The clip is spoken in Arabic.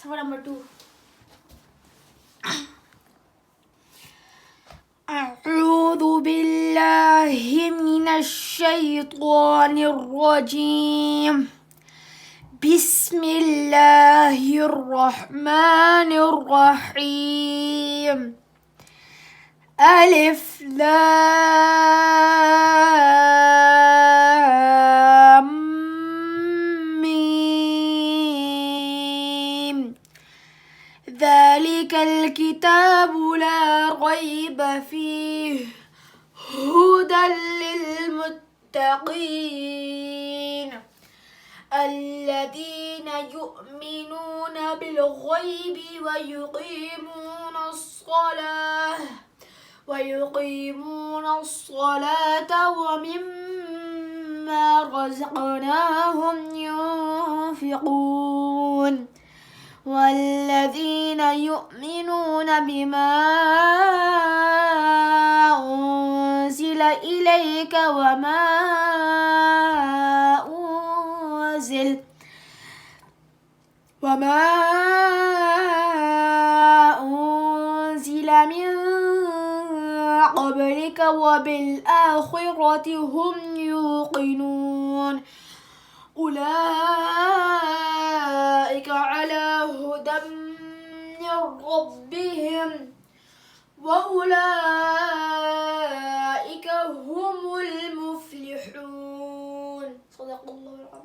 for number 2. أعوذ بالله من الشيطان الرجيم. بسم الله الرحمن الرحيم. ألف لام ميم. ذلك الكتاب لا ريب فيه هدى للمتقين الذين يؤمنون بالغيب ويقيمون الصلاة ومما رزقناهم ينفقون والذين يؤمنون بما أنزل إليك وما أنزل من قبلك وبالآخرة هم يوقنون أولئك على هدى من ربهم وأولئك هم المفلحون. صدق الله العظيم.